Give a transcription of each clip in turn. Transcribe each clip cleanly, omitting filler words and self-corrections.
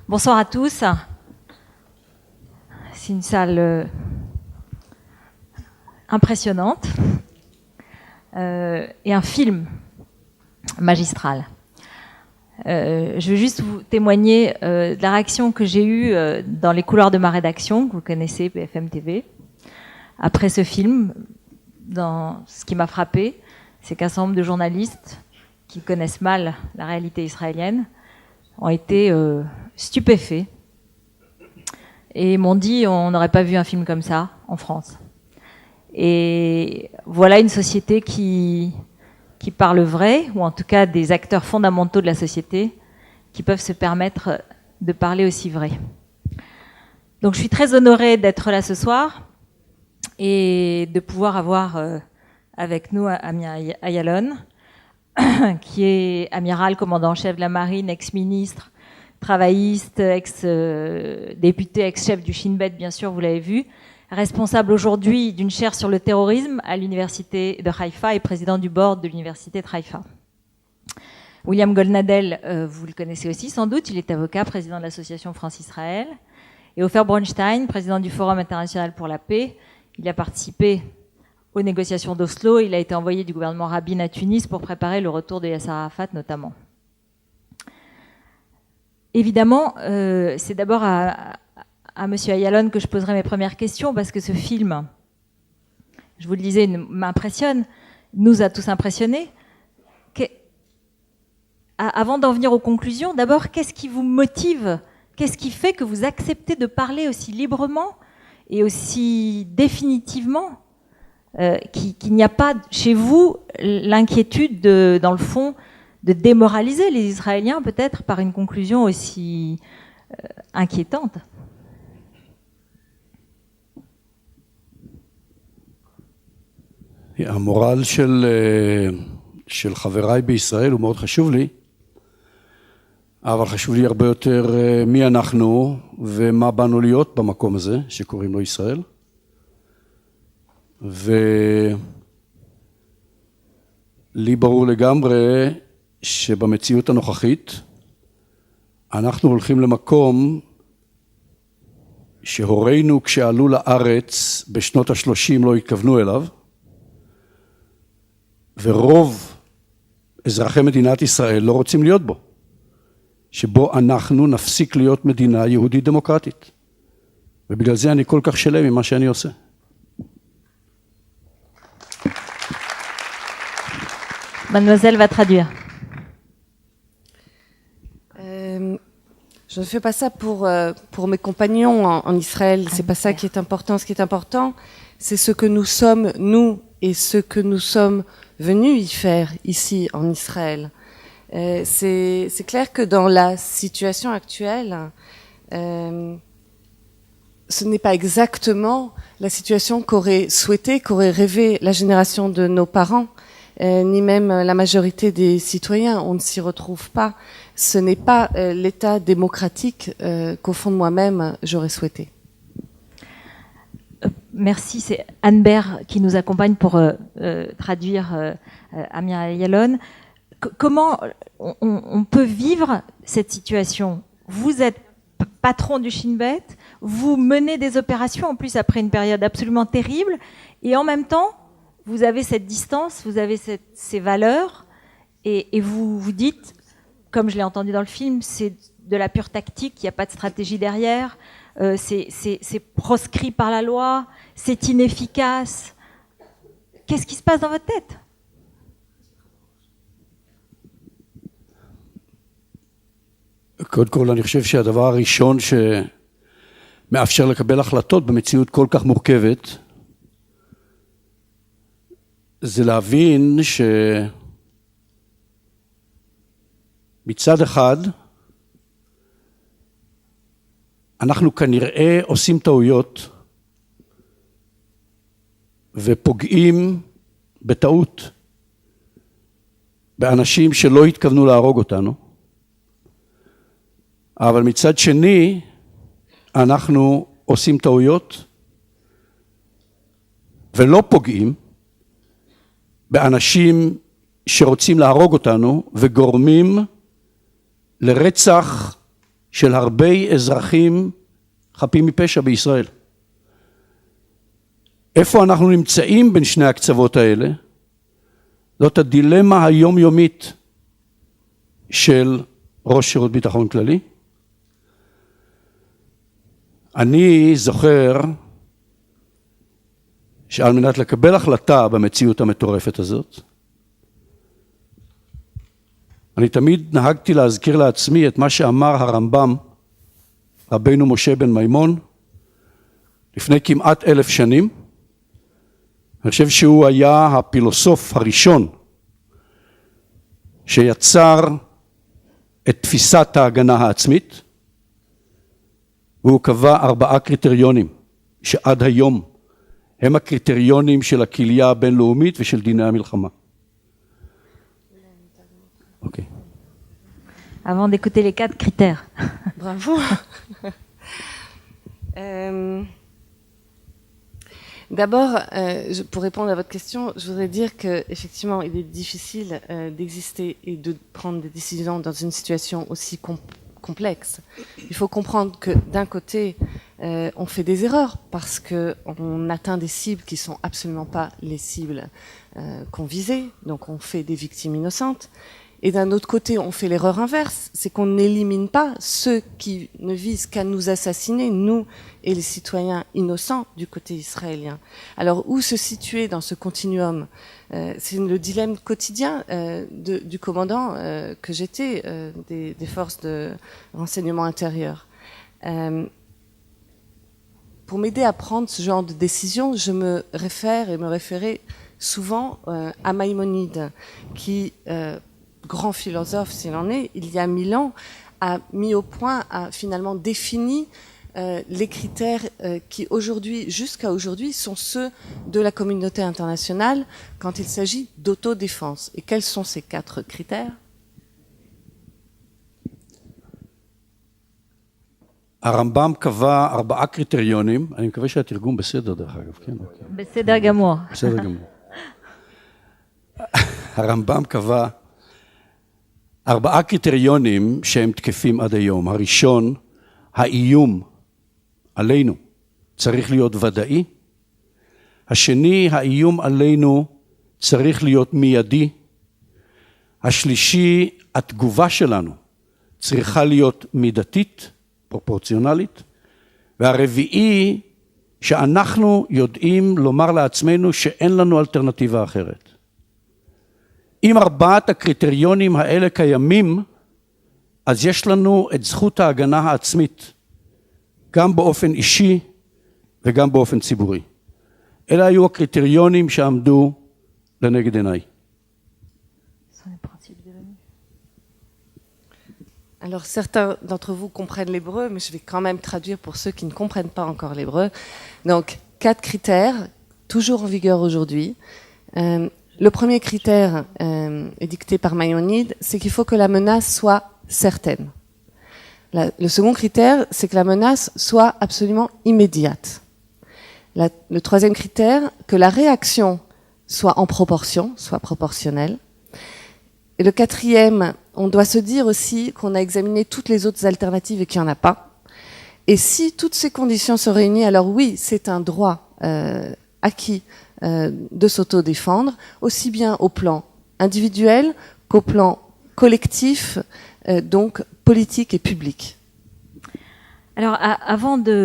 Bonsoir à tous. C'est une salle impressionnante et un film magistral. Je veux juste vous témoigner de la réaction que j'ai eue dans les couloirs de ma rédaction, que vous connaissez, BFM TV, après ce film. Ce qui m'a frappé, c'est qu'un certain nombre de journalistes qui connaissent mal la réalité israélienne ont été stupéfaits et m'ont dit on n'aurait pas vu un film comme ça en France. Et voilà une société qui parle vrai, ou en tout cas des acteurs fondamentaux de la société qui peuvent se permettre de parler aussi vrai. Donc je suis très honorée d'être là ce soir et de pouvoir avoir avec nous Amir Ayalon, qui est amiral, commandant en chef de la marine, ex-ministre, travailliste, ex-député, ex-chef du Shin Bet, bien sûr, vous l'avez vu, responsable aujourd'hui d'une chaire sur le terrorisme à l'université de Haïfa et président du board de l'université de Haïfa. William Goldnadel, vous le connaissez aussi sans doute, il est avocat, président de l'association France-Israël. Et Ofer Bronstein, président du Forum international pour la paix, il a participé aux négociations d'Oslo. Il a été envoyé du gouvernement Rabin à Tunis pour préparer le retour de Yasser Arafat notamment. Évidemment, c'est d'abord à M. Ayalon que je poserai mes premières questions parce que ce film, je vous le disais, m'impressionne, nous a tous impressionnés. Avant d'en venir aux conclusions, d'abord, qu'est-ce qui vous motive? Qu'est-ce qui fait que vous acceptez de parler aussi librement et aussi définitivement qu'il n'y a pas chez vous l'inquiétude, dans le fond, de démoraliser les Israéliens, peut-être par une conclusion aussi inquiétante? המורל של חבריי בישראל הוא מאוד חשוב לי, אבל חשוב לי הרבה יותר מי אנחנו ומה באנו להיות במקום הזה שקוראים לו ישראל. ולי ברור לגמרי שבמציאות הנוכחית אנחנו הולכים למקום שהורינו כשעלו לארץ בשנות ה-30 לא התכוונו אליו, ורוב אזרחי מדינת ישראל לא רוצים להיות בו, שבו אנחנו נפסיק להיות מדינה יהודית דמוקרטית. ובגלל זה אני כל כך שלם ממה שאני עושה. Mademoiselle va traduire. Je ne fais pas ça pour mes compagnons en Israël. C'est pas ça qui est important. Ce qui est important, c'est ce que nous sommes, nous, et ce que nous sommes venus y faire ici en Israël. C'est clair que dans la situation actuelle, ce n'est pas exactement la situation qu'aurait souhaité, qu'aurait rêvé la génération de nos parents, ni même la majorité des citoyens. On ne s'y retrouve pas. Ce n'est pas l'état démocratique qu'au fond de moi-même j'aurais souhaité. Merci, c'est Anne Baer qui nous accompagne pour traduire Amir Ayalon. Comment on peut vivre cette situation? Vous êtes patron du Shin Bet, vous menez des opérations en plus après une période absolument terrible, et en même temps, vous avez cette distance, vous avez ces valeurs, et vous vous dites, comme je l'ai entendu dans le film, c'est de la pure tactique, il n'y a pas de stratégie derrière, c'est proscrit par la loi, c'est inefficace. Qu'est-ce qui se passe dans votre tête? קודם כל אני חושב שהדבר הראשון שמאפשר לקבל החלטות במציאות כל כך מורכבת זה להבין שמצד אחד אנחנו כנראה עושים טעויות ופוגעים בטעות באנשים שלא התכוונו להרוג אותנו, אבל מצד שני אנחנו עושים טעויות ולא פוגעים באנשים שרוצים להרוג אותנו וגורמים לרצח של הרבה אזרחים חפים מפשע בישראל. איפה אנחנו נמצאים בין שני הקצוות האלה? זאת הדילמה היומיומית של ראש שירות ביטחון כללי. אני זוכר שעל מנת לקבל החלטה במציאות המטורפת הזאת, אני תמיד נהגתי להזכיר לעצמי את מה שאמר הרמב"ם, רבינו משה בן מימון, לפני כמעט 1000 שנים. אני חושב שהוא היה הפילוסוף הראשון שיצר את תפיסת ההגנה העצמית, והוא קבע 4 קריטריונים שעד היום הם הקריטריונים של הקהילה הבינלאומית ושל דיני המלחמה. אוקיי. Avant d'écouter les 4 critères. Bravo. D'abord, pour répondre à votre question, je voudrais dire qu'effectivement, il est difficile d'exister et de prendre des décisions dans une situation aussi complexe. Il faut comprendre que d'un côté, on fait des erreurs parce qu'on atteint des cibles qui ne sont absolument pas les cibles qu'on visait, donc on fait des victimes innocentes. Et d'un autre côté, on fait l'erreur inverse, c'est qu'on n'élimine pas ceux qui ne visent qu'à nous assassiner, nous et les citoyens innocents du côté israélien. Alors, où se situer dans ce continuum? C'est le dilemme quotidien du commandant que j'étais des forces de renseignement intérieur. Pour m'aider à prendre ce genre de décision, je me référais souvent à Maïmonide, qui... grand philosophe s'il en est, il y a 1000 ans, a mis au point, a finalement défini les critères qui aujourd'hui, jusqu'à aujourd'hui, sont ceux de la communauté internationale quand il s'agit d'autodéfense. Et quels sont ces 4 critères? הרמב"ם קבע 4 קריטריונים, אני מקווה שהתרגום בסדר דרך אגב, כן? בסדר גמור. בסדר גמור. הרמב"ם קבע 4 קריטריונים שהם תקפים עד היום. הראשון, האיום עלינו צריך להיות ודאי. השני, האיום עלינו צריך להיות מיידי. השלישי, התגובה שלנו צריכה להיות מידתית, פרופורציונלית. והרביעי, שאנחנו יודעים לומר לעצמנו שאין לנו אלטרנטיבה אחרת. אם 4 הקריטריונים האלה קיימים, אז יש לנו את זכות ההגנה העצמית, גם באופן אישי וגם באופן ציבורי. אלה היו הקריטריונים שעמדו לנגד עיניי. Alors certains d'entre vous comprennent l'hébreu, mais je vais quand même traduire pour ceux qui ne comprennent pas encore l'hébreu. Donc 4 critères, toujours en vigueur aujourd'hui. Le premier critère édicté par Maïmonide, c'est qu'il faut que la menace soit certaine. Le second critère, c'est que la menace soit absolument immédiate. Le troisième critère, que la réaction soit en proportion, soit proportionnelle. Et le quatrième, on doit se dire aussi qu'on a examiné toutes les autres alternatives et qu'il n'y en a pas. Et si toutes ces conditions sont réunies, alors oui, c'est un droit acquis de s'autodéfendre, aussi bien au plan individuel qu'au plan collectif, donc politique et public. Alors, avant de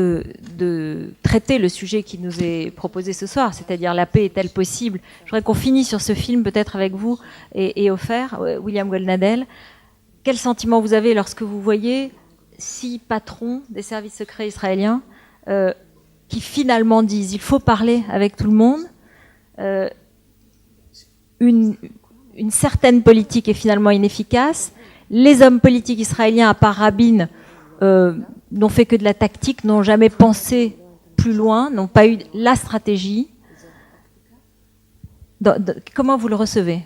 traiter le sujet qui nous est proposé ce soir, c'est-à-dire la paix est-elle possible, je voudrais qu'on finisse sur ce film peut-être avec vous et Ofer, William Goldnadel. Quel sentiment vous avez lorsque vous voyez 6 patrons des services secrets israéliens qui finalement disent il faut parler avec tout le monde, une certaine politique est finalement inefficace, les hommes politiques israéliens à part Rabin n'ont fait que de la tactique, n'ont jamais pensé plus loin, n'ont pas eu la stratégie. Comment vous le recevez?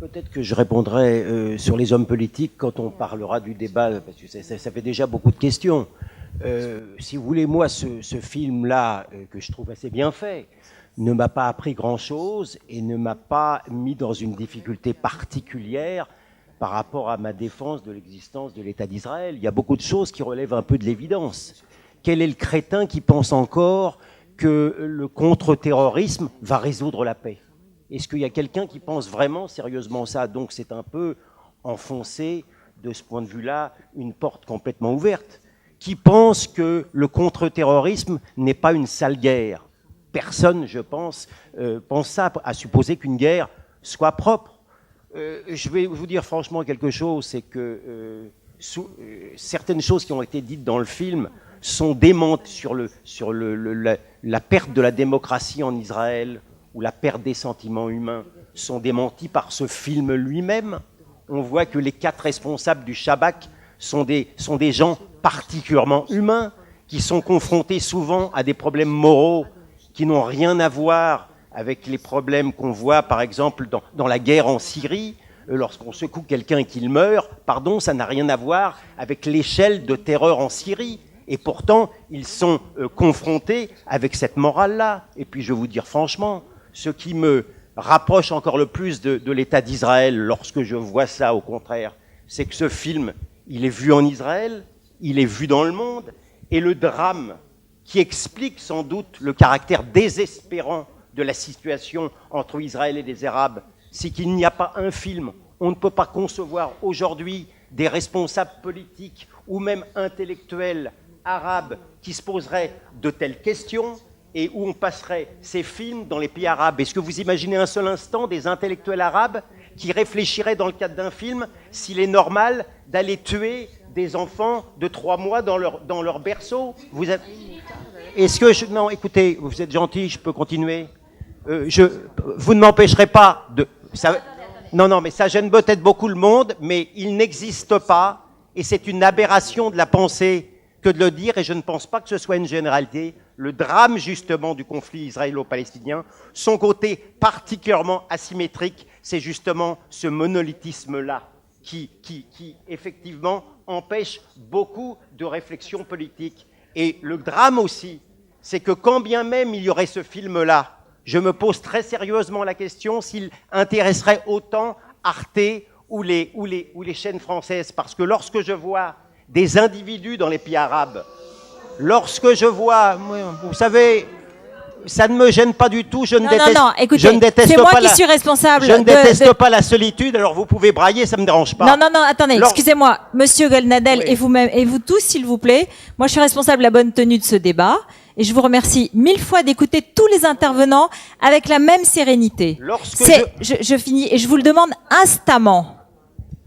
Peut-être que je répondrai sur les hommes politiques quand on parlera du débat, parce que ça fait déjà beaucoup de questions. Si vous voulez, moi, ce film-là, que je trouve assez bien fait, ne m'a pas appris grand-chose et ne m'a pas mis dans une difficulté particulière par rapport à ma défense de l'existence de l'État d'Israël. Il y a beaucoup de choses qui relèvent un peu de l'évidence. Quel est le crétin qui pense encore que le contre-terrorisme va résoudre la paix? Est-ce qu'il y a quelqu'un qui pense vraiment sérieusement ça? Donc c'est un peu enfoncer, de ce point de vue-là, une porte complètement ouverte. Qui pense que le contre-terrorisme n'est pas une sale guerre? Personne, je pense, pense ça, à supposer qu'une guerre soit propre. Je vais vous dire franchement quelque chose, c'est que certaines choses qui ont été dites dans le film sont démentes sur la perte de la démocratie en Israël ou la perte des sentiments humains, sont démenties par ce film lui-même. On voit que les 4 responsables du Shabak sont des gens particulièrement humains, qui sont confrontés souvent à des problèmes moraux qui n'ont rien à voir avec les problèmes qu'on voit, par exemple, dans la guerre en Syrie. Lorsqu'on secoue quelqu'un et qu'il meurt, pardon, ça n'a rien à voir avec l'échelle de terreur en Syrie. Et pourtant, ils sont confrontés avec cette morale-là. Et puis, je vais vous dire franchement, ce qui me rapproche encore le plus de l'État d'Israël, lorsque je vois ça, au contraire, c'est que ce film, il est vu en Israël, il est vu dans le monde, et le drame qui explique sans doute le caractère désespérant de la situation entre Israël et les Arabes, c'est qu'il n'y a pas un film. On ne peut pas concevoir aujourd'hui des responsables politiques ou même intellectuels arabes qui se poseraient de telles questions et où on passerait ces films dans les pays arabes. Est-ce que vous imaginez un seul instant des intellectuels arabes qui réfléchiraient dans le cadre d'un film s'il est normal d'aller tuer des enfants de 3 mois dans leur berceau? Non, écoutez, vous êtes gentil, je peux continuer. Vous ne m'empêcherez pas de... Non, mais ça gêne peut-être beaucoup le monde, mais il n'existe pas, et c'est une aberration de la pensée que de le dire, et je ne pense pas que ce soit une généralité, le drame justement du conflit israélo-palestinien, son côté particulièrement asymétrique, c'est justement ce monolithisme-là qui effectivement empêche beaucoup de réflexion politique. Et le drame aussi, c'est que quand bien même il y aurait ce film-là, je me pose très sérieusement la question s'il intéresserait autant Arte ou les chaînes françaises. Parce que lorsque je vois des individus dans les pays arabes, lorsque je vois, vous savez, ça ne me gêne pas du tout. Écoutez, je ne déteste c'est moi pas qui suis responsable. Je ne déteste pas la solitude, alors vous pouvez brailler, ça ne me dérange pas. Non, attendez, excusez-moi, Monsieur Goldnadel, oui. Et vous tous, s'il vous plaît. Moi, je suis responsable de la bonne tenue de ce débat. Et je vous remercie 1000 fois d'écouter tous les intervenants avec la même sérénité. Je finis, et je vous le demande instamment.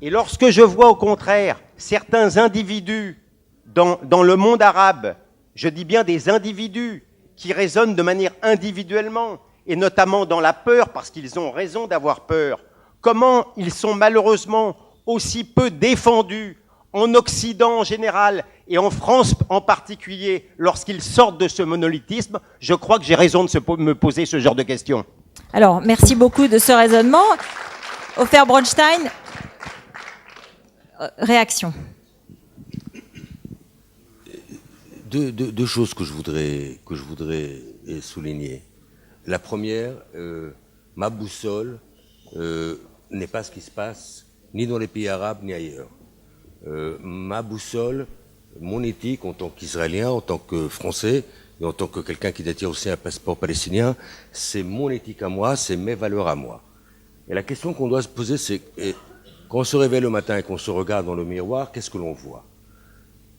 Et lorsque je vois au contraire certains individus dans le monde arabe, je dis bien des individus qui raisonnent de manière individuellement, et notamment dans la peur, parce qu'ils ont raison d'avoir peur, comment ils sont malheureusement aussi peu défendus en Occident en général, et en France en particulier, lorsqu'ils sortent de ce monolithisme, je crois que j'ai raison de me poser ce genre de questions. Alors, merci beaucoup de ce raisonnement. Ofer Bronstein, réaction. Deux choses que je voudrais souligner. La première, ma boussole n'est pas ce qui se passe ni dans les pays arabes ni ailleurs. Ma boussole, mon éthique en tant qu'Israélien, en tant que Français et en tant que quelqu'un qui détient aussi un passeport palestinien, c'est mon éthique à moi, c'est mes valeurs à moi. Et la question qu'on doit se poser, c'est quand on se réveille le matin et qu'on se regarde dans le miroir, qu'est-ce que l'on voit?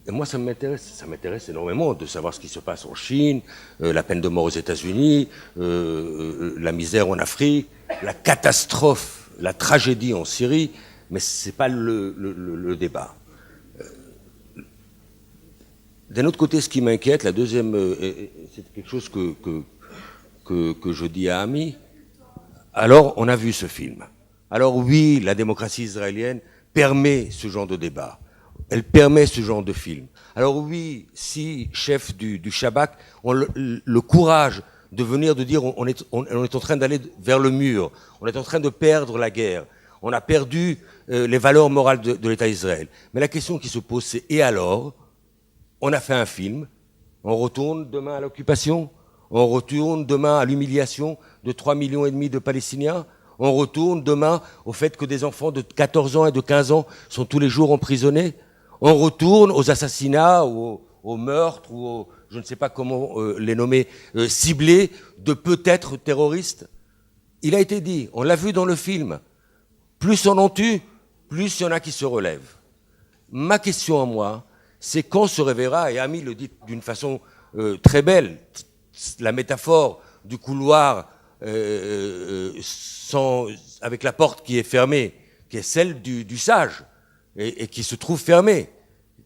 Et moi, ça m'intéresse énormément de savoir ce qui se passe en Chine, la peine de mort aux États-Unis, la misère en Afrique, la catastrophe, la tragédie en Syrie, mais c'est pas le débat. D'un autre côté, ce qui m'inquiète, la deuxième, c'est quelque chose que je dis à Ami. Alors, on a vu ce film. Alors oui, la démocratie israélienne permet ce genre de débat. Elle permet ce genre de film. Alors oui, si chef du Shabak ont le courage de venir de dire on est en train d'aller vers le mur, on est en train de perdre la guerre, on a perdu les valeurs morales de l'État d'Israël. Mais la question qui se pose, c'est et alors? On a fait un film, on retourne demain à l'occupation, on retourne demain à l'humiliation de 3,5 millions de Palestiniens, On retourne demain au fait que des enfants de 14 ans et de 15 ans sont tous les jours emprisonnés. On retourne aux assassinats, aux meurtres, ou je ne sais pas comment les nommer, ciblés de peut-être terroristes. Il a été dit, on l'a vu dans le film, plus on en tue, plus il y en a qui se relèvent. Ma question à moi, c'est quand se réveillera, et Ami le dit d'une façon très belle, la métaphore du couloir avec la porte qui est fermée, qui est celle du sage, et qui se trouve fermée.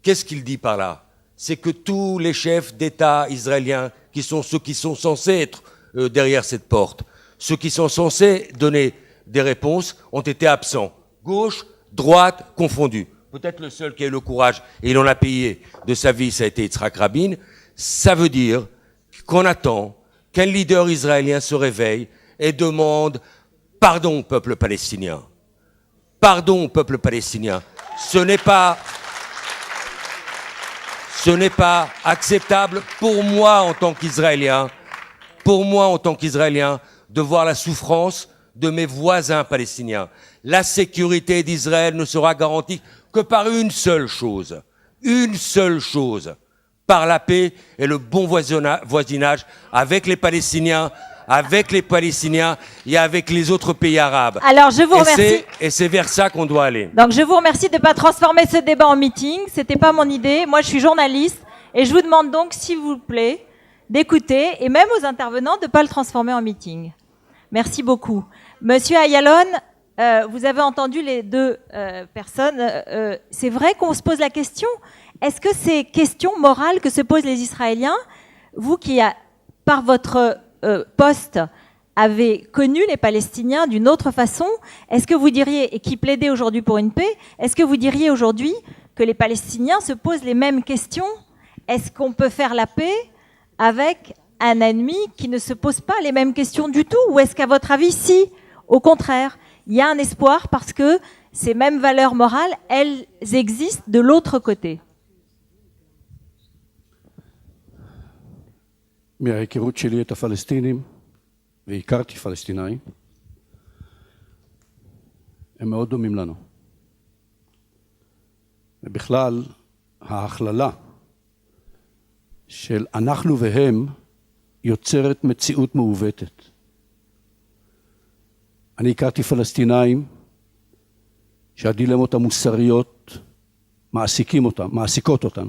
Qu'est-ce qu'il dit par là? C'est que tous les chefs d'État israéliens, qui sont ceux qui sont censés être derrière cette porte, ceux qui sont censés donner des réponses, ont été absents. Gauche, droite, confondus. Peut-être le seul qui a eu le courage, et il en a payé de sa vie, ça a été Yitzhak Rabin. Ça veut dire qu'on attend qu'un leader israélien se réveille et demande « Pardon, peuple palestinien. Pardon, peuple palestinien. Ce n'est pas acceptable pour moi en tant qu'Israélien, de voir la souffrance de mes voisins palestiniens. La sécurité d'Israël ne sera garantie que par une seule chose, par la paix et le bon voisinage avec les Palestiniens et avec les autres pays arabes. Alors, je vous remercie. Et c'est vers ça qu'on doit aller. Donc, je vous remercie de ne pas transformer ce débat en meeting. C'était pas mon idée. Moi, je suis journaliste. Et je vous demande donc, s'il vous plaît, d'écouter, et même aux intervenants, de ne pas le transformer en meeting. Merci beaucoup. Monsieur Ayalon, vous avez entendu les deux personnes. C'est vrai qu'on se pose la question, est-ce que ces questions morales que se posent les Israéliens, vous qui, par votre poste, avez connu les Palestiniens d'une autre façon, est-ce que vous diriez, et qui plaidez aujourd'hui pour une paix, est-ce que vous diriez aujourd'hui que les Palestiniens se posent les mêmes questions? Est-ce qu'on peut faire la paix avec un ennemi qui ne se pose pas les mêmes questions du tout? Ou est-ce qu'à votre avis, si, au contraire, il y a un espoir parce que ces mêmes valeurs morales, elles existent de l'autre côté? מההיכרות שלי את הפלסטינים, והכרתי פלסטינאים, הם מאוד דומים לנו. ובכלל, ההכללה של אנחנו והם יוצרת מציאות מעוותת. אני הכרתי פלסטינאים שהדילמות המוסריות מעסיקות אותן.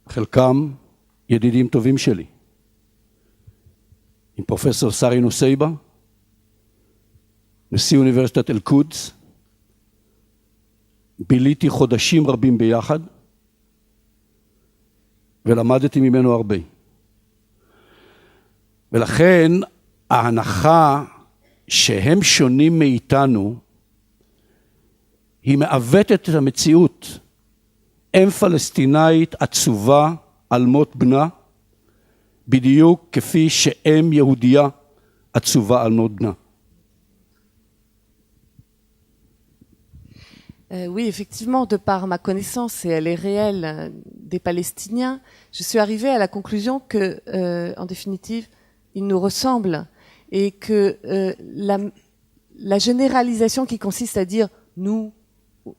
חלקם ידידים טובים שלי. עם פרופסור סארי נוסייבה, נשיא אוניברסיטת אל-קודס, ביליתי חודשים רבים ביחד, ולמדתי ממנו הרבה. ולכן ההנחה שהם שונים מאיתנו, היא מעוותת את המציאות. אם פלסטינאית עצובה על מות בנה, בדיוק כפי שאם יהודייה עצובה על מות בנה. Oui, effectivement, de par ma connaissance, et elle est réelle, des Palestiniens, je suis arrivée à la conclusion que, en définitive, ils nous ressemblent et que la généralisation qui consiste à dire nous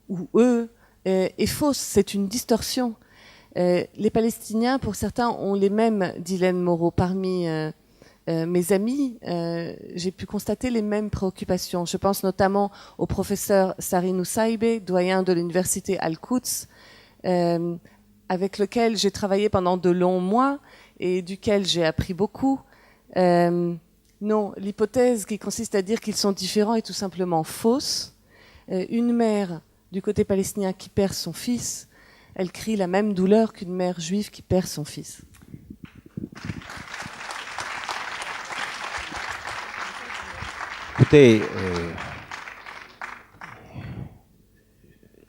ou eux est fausse, c'est une distorsion. Les Palestiniens, pour certains, ont les mêmes dilemmes moraux. Parmi mes amis, j'ai pu constater les mêmes préoccupations. Je pense notamment au professeur Sari Nusaybe, doyen de l'université Al-Quds, avec lequel j'ai travaillé pendant de longs mois et duquel j'ai appris beaucoup. Non, l'hypothèse qui consiste à dire qu'ils sont différents est tout simplement fausse. Une mère du côté palestinien qui perd son fils, elle crie la même douleur qu'une mère juive qui perd son fils. Écoutez,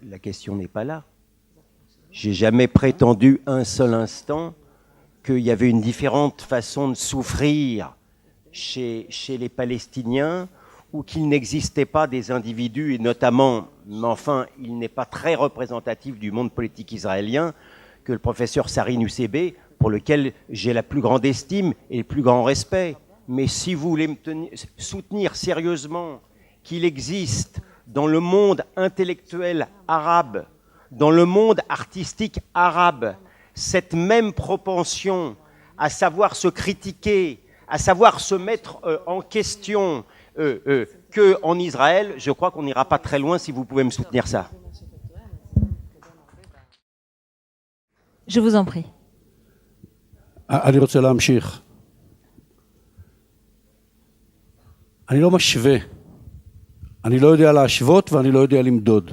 la question n'est pas là. J'ai jamais prétendu un seul instant qu'il y avait une différente façon de souffrir chez les Palestiniens ou qu'il n'existait pas des individus, et notamment, mais enfin, il n'est pas très représentatif du monde politique israélien, que le professeur Sari Nusaybe, pour lequel j'ai la plus grande estime et le plus grand respect. mais si vous voulez soutenir sérieusement qu'il existe dans le monde intellectuel arabe, dans le monde artistique arabe, cette même propension à savoir se critiquer, à savoir se mettre en question qu'en Israël, je crois qu'on n'ira pas très loin si vous pouvez me soutenir ça. Je vous en prie. אני רוצה להמשיך. אני לא משווה. אני לא יודע להשוות ואני לא יודע למדוד.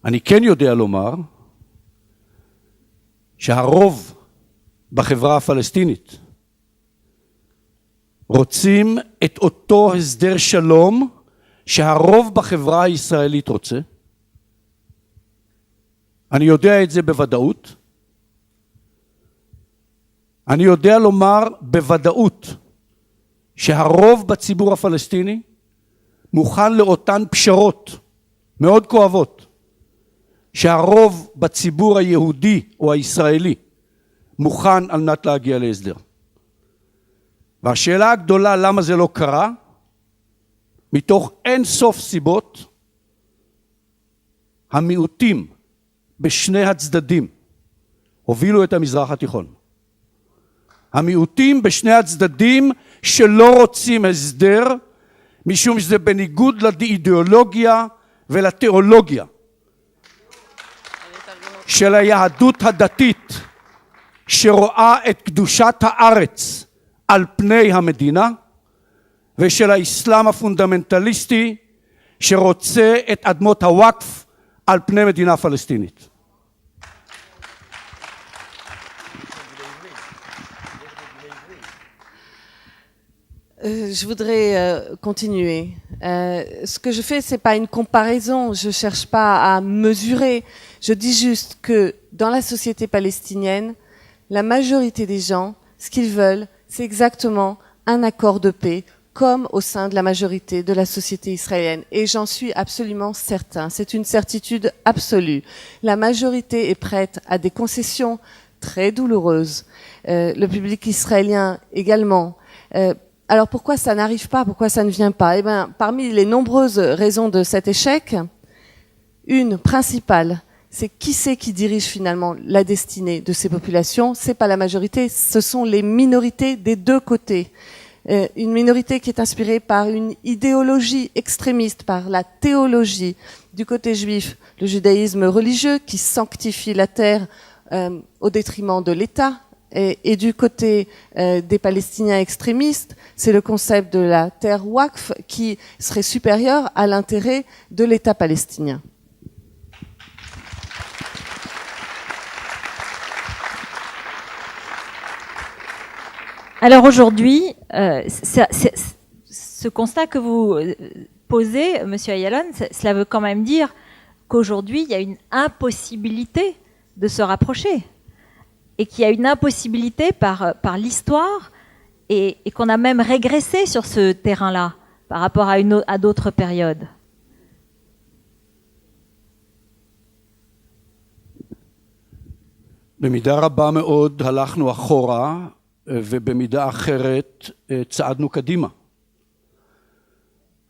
אני כן יודע לומר שהרוב בחברה הפלסטינית רוצים את אותו הסדר שלום שהרוב בחברה הישראלית רוצה. אני יודע את זה בוודאות. אני יודע לומר בוודאות שהרוב בציבור הפלסטיני מוכן לאותן פשרות מאוד כואבות שהרוב בציבור היהודי או הישראלי מוכן על מנת להגיע להסדר. והשאלה הגדולה למה זה לא קרה, מתוך אין סוף סיבות, המיעוטים בשני הצדדים הובילו את המזרח התיכון. המיעוטים בשני הצדדים שלא רוצים הסדר, משום שזה בניגוד לאידיאולוגיה ולתיאולוגיה של היהדות הדתית, שרואה את קדושת הארץ על פני המדינה, ושל האסלאם הפונדמנטליסטי שרוצה את אדמות הוואקף על פני מדינה פלסטינית. Je voudrais continuer. Ce que je fais, c'est pas une comparaison. Je cherche pas à mesurer. Je dis juste que dans la société palestinienne, la majorité des gens, ce qu'ils veulent, c'est exactement un accord de paix, comme au sein de la majorité de la société israélienne. Et j'en suis absolument certain. C'est une certitude absolue. La majorité est prête à des concessions très douloureuses. Le public israélien également. Alors pourquoi ça n'arrive pas? Pourquoi ça ne vient pas? Eh bien, parmi les nombreuses raisons de cet échec, une principale, c'est qui c'est qui dirige finalement la destinée de ces populations? C'est pas la majorité, ce sont les minorités des deux côtés. Une minorité qui est inspirée par une idéologie extrémiste, par la théologie du côté juif, le judaïsme religieux qui sanctifie la terre au détriment de l'État. Et du côté des Palestiniens extrémistes, c'est le concept de la terre Waqf qui serait supérieur à l'intérêt de l'État palestinien. Alors aujourd'hui, ce constat que vous posez, Monsieur Ayalon, cela veut quand même dire qu'aujourd'hui, il y a une impossibilité de se rapprocher. Et qu'il y a une impossibilité par l'histoire et qu'on a même régressé sur ce terrain-là par rapport à d'autres périodes. במידה רבה מאוד הלכנו אחורה ובמידה אחרת צעדנו קדימה.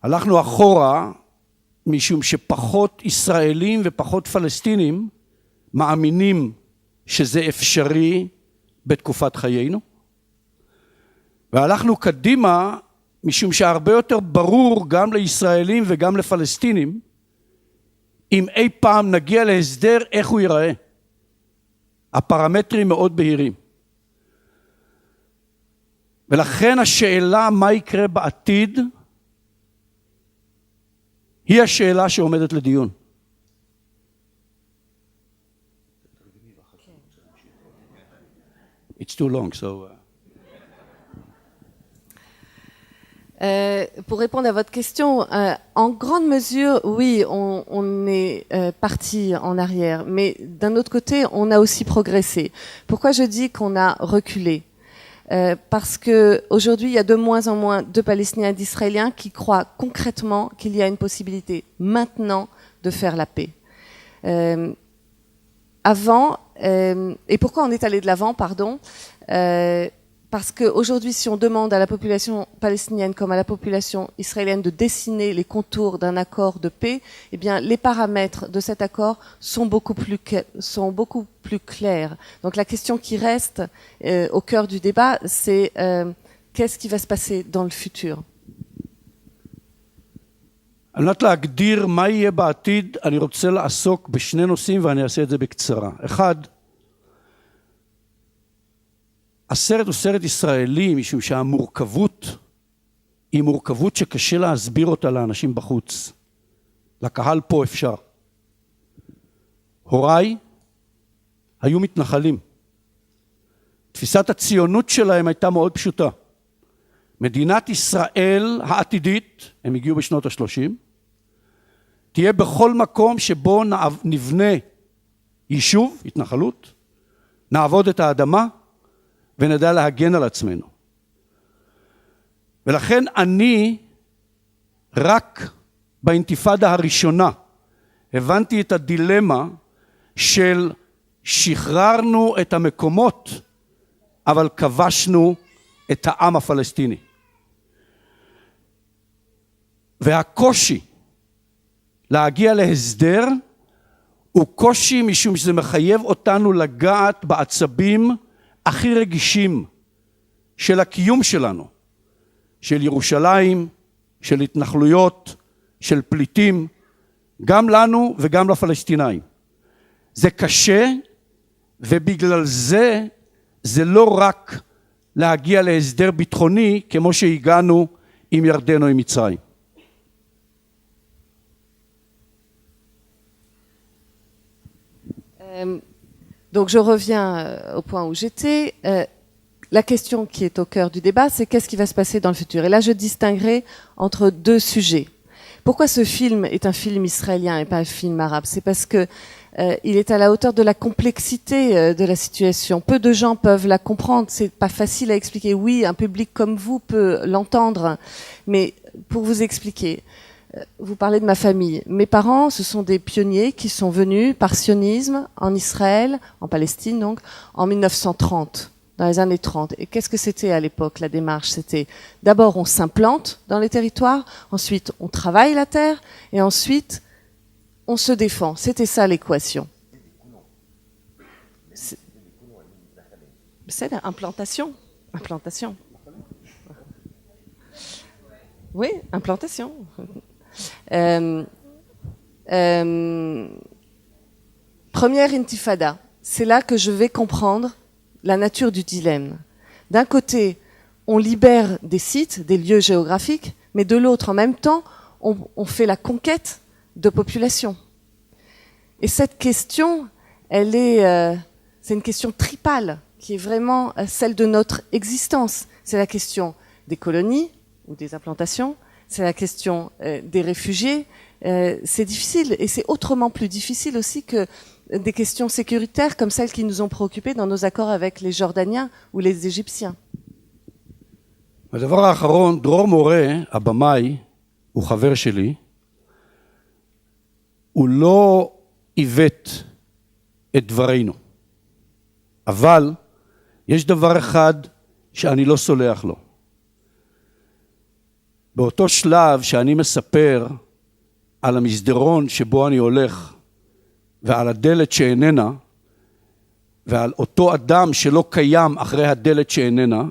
הלכנו אחורה משום שפחות ישראלים ופחות פלסטינים מאמינים שזה אפשרי בתקופת חיינו. והלכנו קדימה משום שהרבה יותר ברור גם לישראלים וגם לפלסטינים אם אי פעם נגיע להסדר איך הוא ייראה. הפרמטרים מאוד בהירים. ולכן השאלה מה יקרה בעתיד היא השאלה שעומדת לדיון. It's too long, so... Pour répondre à votre question, en grande mesure, oui, on est parti en arrière, mais d'un autre côté, on a aussi progressé. Pourquoi je dis qu'on a reculé? Parce que aujourd'hui, il y a de moins en moins de Palestiniens et d'Israéliens qui croient concrètement qu'il y a une possibilité maintenant de faire la paix. Et pourquoi on est allé de l'avant, pardon, parce qu'aujourd'hui, si on demande à la population palestinienne comme à la population israélienne de dessiner les contours d'un accord de paix, eh bien, les paramètres de cet accord sont beaucoup plus clairs. Donc la question qui reste au cœur du débat, c'est qu'est-ce qui va se passer dans le futur? על מנת להגדיר מה יהיה בעתיד, אני רוצה לעסוק בשני נושאים ואני אעשה את זה בקצרה. אחד, הסרט הוא סרט ישראלי משום שהמורכבות היא מורכבות שקשה להסביר אותה לאנשים בחוץ. לקהל פה אפשר. הוריי היו מתנחלים. תפיסת הציונות שלהם הייתה מאוד פשוטה. מדינת ישראל העתידית, הם הגיעו בשנות ה-30, תהיה בכל מקום שבו נבנה יישוב, התנחלות, נעבוד את האדמה ונדע להגן על עצמנו. ולכן אני רק באינתיפאדה הראשונה הבנתי את הדילמה של שחררנו את המקומות אבל כבשנו את העם הפלסטיני. והקושי להגיע להסדר הוא קושי משום שזה מחייב אותנו לגעת בעצבים הכי רגישים של הקיום שלנו, של ירושלים, של התנחלויות, של פליטים, גם לנו וגם לפלסטינאים. זה קשה, ובגלל זה זה לא רק להגיע להסדר ביטחוני כמו שהגענו עם ירדן או עם מצרים. Donc je reviens au point où j'étais. La question qui est au cœur du débat, c'est qu'est-ce qui va se passer dans le futur. Et là, je distinguerai entre deux sujets. Pourquoi ce film est un film israélien et pas un film arabe? C'est parce que il est à la hauteur de la complexité de la situation. Peu de gens peuvent la comprendre. C'est pas facile à expliquer. Oui, un public comme vous peut l'entendre, mais pour vous expliquer, vous parlez de ma famille. Mes parents, ce sont des pionniers qui sont venus par sionisme en Israël, en Palestine donc, en 1930, dans les années 30. Et qu'est-ce que c'était à l'époque, la démarche? C'était d'abord on s'implante dans les territoires, ensuite on travaille la terre, et ensuite on se défend. C'était ça l'équation. C'est implantation. Implantation. Oui, implantation. Première intifada, c'est là que je vais comprendre la nature du dilemme. D'un côté, on libère des sites, des lieux géographiques, mais de l'autre, en même temps, on fait la conquête de population. Et cette question, c'est une question tripale, qui est vraiment celle de notre existence. C'est la question des colonies ou des implantations, c'est la question des réfugiés. C'est difficile, et c'est autrement plus difficile aussi que des questions sécuritaires comme celles qui nous ont préoccupés dans nos accords avec les Jordaniens ou les Égyptiens. הדבר האחרון, דרור מורה, הבמאי, הוא חבר שלי, הוא לא עיוות את דברינו. אבל יש דבר אחד שאני לא סולח לו. באותו שלב שאני מספר על המסדרון שבו אני הולך, ועל הדלת שאיננה, ועל אותו אדם שלא קיים אחרי הדלת שאיננה,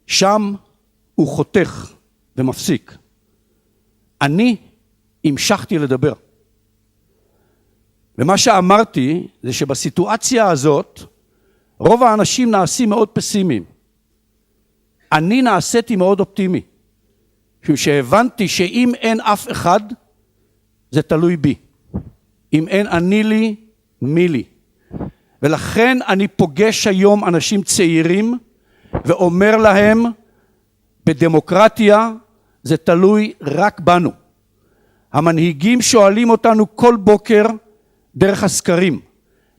שם הוא חותך ומפסיק. אני המשכתי לדבר. ומה שאמרתי זה שבסיטואציה הזאת, רוב האנשים נעשים מאוד פסימיים. אני נעשיתי מאוד אופטימי. שהבנתי שאם אין אף אחד, זה תלוי בי. אם אין אני לי, מי לי. ולכן אני פוגש היום אנשים צעירים, ואומר להם, בדמוקרטיה זה תלוי רק בנו. המנהיגים שואלים אותנו כל בוקר דרך הסקרים,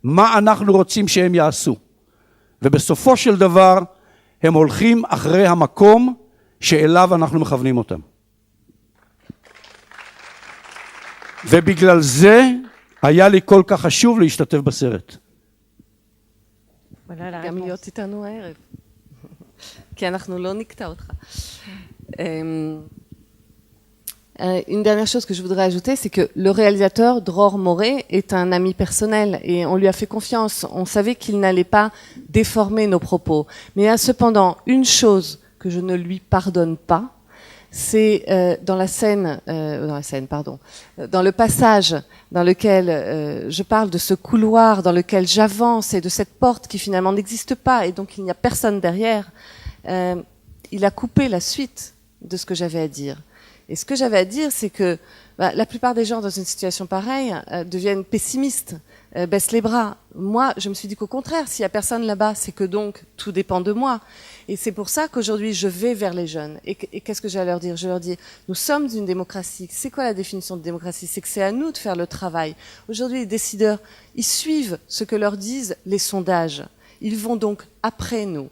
מה אנחנו רוצים שהם יעשו. ובסופו של דבר, הם הולכים אחרי המקום שאליו אנחנו מכוונים אותם. ובגלל זה היה לי כל כך חשוב להשתתף בסרט. גם להיות איתנו הערב. כי אנחנו לא נקטע אותך. Une dernière chose que je voudrais ajouter, c'est que le réalisateur, Dror Moré, est un ami personnel et on lui a fait confiance. On savait qu'il n'allait pas déformer nos propos. Mais il y a cependant une chose que je ne lui pardonne pas, c'est dans le passage dans lequel je parle de ce couloir dans lequel j'avance et de cette porte qui finalement n'existe pas et donc il n'y a personne derrière. Il a coupé la suite de ce que j'avais à dire. Et ce que j'avais à dire, c'est que la plupart des gens dans une situation pareille deviennent pessimistes, baissent les bras. Moi, je me suis dit qu'au contraire, s'il n'y a personne là-bas, c'est que donc tout dépend de moi. Et c'est pour ça qu'aujourd'hui, je vais vers les jeunes. Et qu'est-ce que j'ai à leur dire? Je leur dis, nous sommes une démocratie. C'est quoi la définition de démocratie? C'est que c'est à nous de faire le travail. Aujourd'hui, les décideurs, ils suivent ce que leur disent les sondages. Ils vont donc après nous.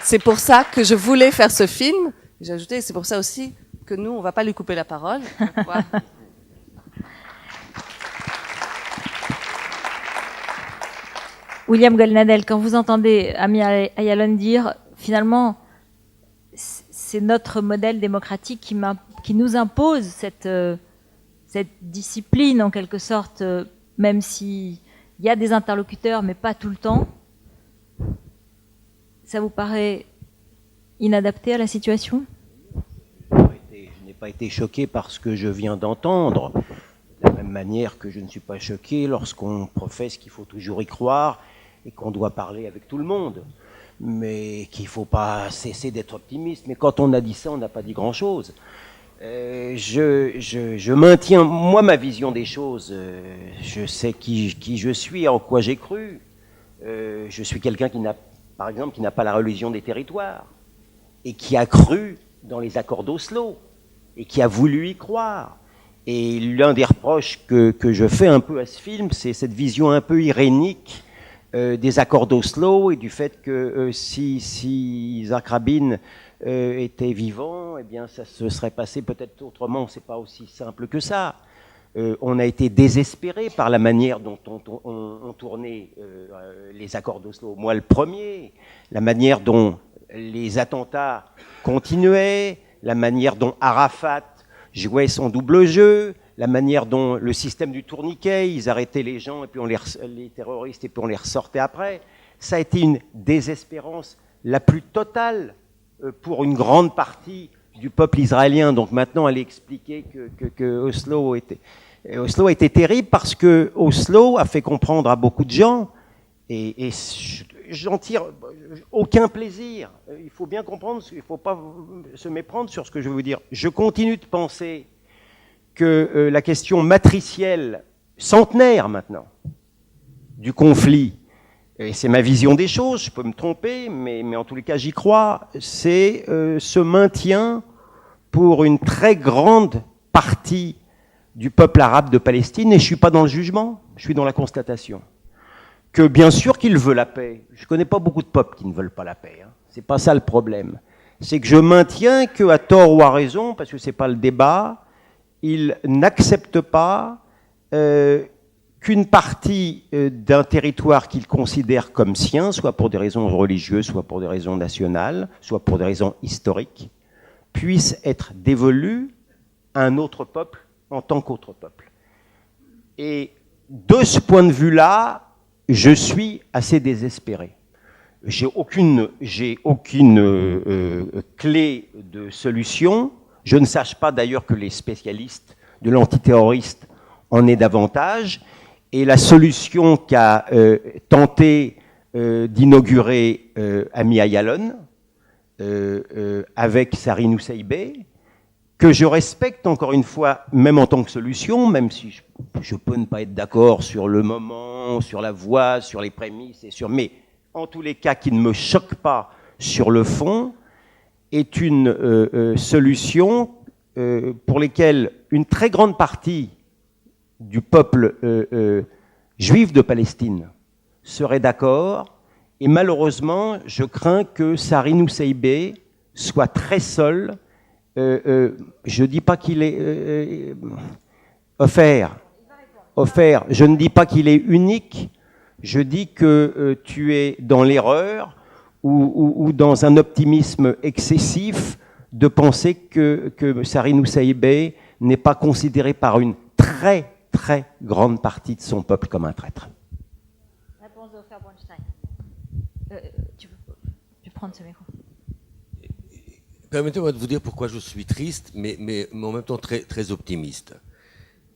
C'est pour ça que je voulais faire ce film. J'ai ajouté, c'est pour ça aussi que nous, on ne va pas lui couper la parole. William Goldnadel, quand vous entendez Ami Ayalon dire, finalement, c'est notre modèle démocratique qui nous impose cette discipline, en quelque sorte, même s'il y a des interlocuteurs, mais pas tout le temps, ça vous paraît inadapté à la situation? Je n'ai pas été choqué par ce que je viens d'entendre, de la même manière que je ne suis pas choqué lorsqu'on professe qu'il faut toujours y croire et qu'on doit parler avec tout le monde, mais qu'il ne faut pas cesser d'être optimiste. Mais quand on a dit ça, on n'a pas dit grand-chose. Je maintiens, moi, ma vision des choses. Je sais qui je suis, en quoi j'ai cru. Je suis quelqu'un par exemple, qui n'a pas la religion des territoires, et qui a cru dans les accords d'Oslo, et qui a voulu y croire. Et l'un des reproches que je fais un peu à ce film, c'est cette vision un peu irénique des accords d'Oslo, et du fait que si Isaac Rabin était vivant, eh bien ça se serait passé peut-être autrement, c'est pas aussi simple que ça. On a été désespéré par la manière dont on tournait les accords d'Oslo. Moi, le premier, la manière dont les attentats continuaient, la manière dont Arafat jouait son double jeu, la manière dont le système du tourniquet, ils arrêtaient les gens et puis les terroristes et puis on les ressortait après. Ça a été une désespérance la plus totale pour une grande partie du peuple israélien. Donc maintenant, aller expliquer que Oslo a été terrible parce que Oslo a fait comprendre à beaucoup de gens, et j'en tire aucun plaisir. Il faut bien comprendre, il ne faut pas se méprendre sur ce que je veux vous dire. Je continue de penser que la question matricielle, centenaire maintenant, du conflit, et c'est ma vision des choses, je peux me tromper, mais en tous les cas j'y crois, c'est ce maintien pour une très grande partie du peuple arabe de Palestine, et je ne suis pas dans le jugement, je suis dans la constatation. Que bien sûr qu'il veut la paix. Je ne connais pas beaucoup de peuples qui ne veulent pas la paix. Hein. C'est pas ça le problème. C'est que je maintiens qu'à tort ou à raison, parce que c'est pas le débat, ils n'acceptent pas qu'une partie d'un territoire qu'ils considèrent comme sien, soit pour des raisons religieuses, soit pour des raisons nationales, soit pour des raisons historiques, puisse être dévolue à un autre peuple en tant qu'autre peuple. Et de ce point de vue-là, je suis assez désespéré. J'ai aucune clé de solution. Je ne sache pas d'ailleurs que les spécialistes de l'antiterroriste en aient davantage. Et la solution qu'a tenté d'inaugurer Ami Ayalon avec Sarin Husseibeh, que je respecte encore une fois, même en tant que solution, même si je peux ne pas être d'accord sur le moment, sur la voie, sur les prémices, mais en tous les cas qui ne me choque pas sur le fond, est une solution pour laquelle une très grande partie du peuple juif de Palestine serait d'accord, et malheureusement, je crains que Sarin Husseibeh soit très seul. Je ne dis pas qu'il est offert. Je ne dis pas qu'il est unique. Je dis que tu es dans l'erreur ou dans un optimisme excessif de penser que Sarine Moussaïbé n'est pas considéré par une très, très grande partie de son peuple comme un traître. Réponse d'Ofer Bronstein. Tu peux prendre ce micro. Permettez-moi de vous dire pourquoi je suis triste, mais en même temps très, très optimiste.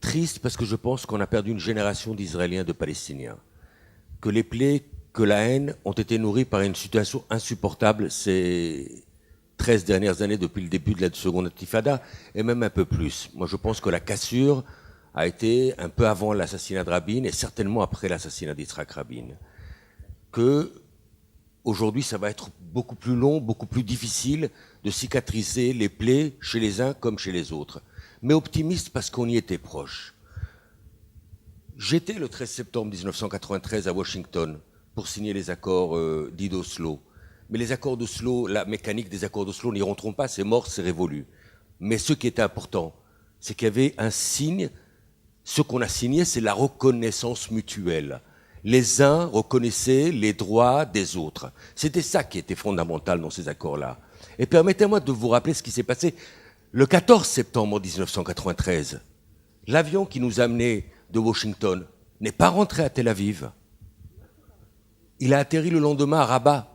Triste parce que je pense qu'on a perdu une génération d'Israéliens, de Palestiniens. Que les plaies, que la haine ont été nourries par une situation insupportable ces 13 dernières années depuis le début de la seconde intifada, et même un peu plus. Moi je pense que la cassure a été un peu avant l'assassinat de Rabin et certainement après l'assassinat d'Yitzhak Rabin. Que aujourd'hui ça va être beaucoup plus long, beaucoup plus difficile de cicatriser les plaies chez les uns comme chez les autres. Mais optimiste parce qu'on y était proche. J'étais le 13 septembre 1993 à Washington pour signer les accords dits d'Oslo. Mais les accords d'Oslo, la mécanique des accords d'Oslo n'y rentrons pas, c'est mort, c'est révolu. Mais ce qui était important, c'est qu'il y avait un signe. Ce qu'on a signé, c'est la reconnaissance mutuelle. Les uns reconnaissaient les droits des autres. C'était ça qui était fondamental dans ces accords-là. Et permettez-moi de vous rappeler ce qui s'est passé le 14 septembre 1993. L'avion qui nous amenait de Washington n'est pas rentré à Tel Aviv. Il a atterri le lendemain à Rabat.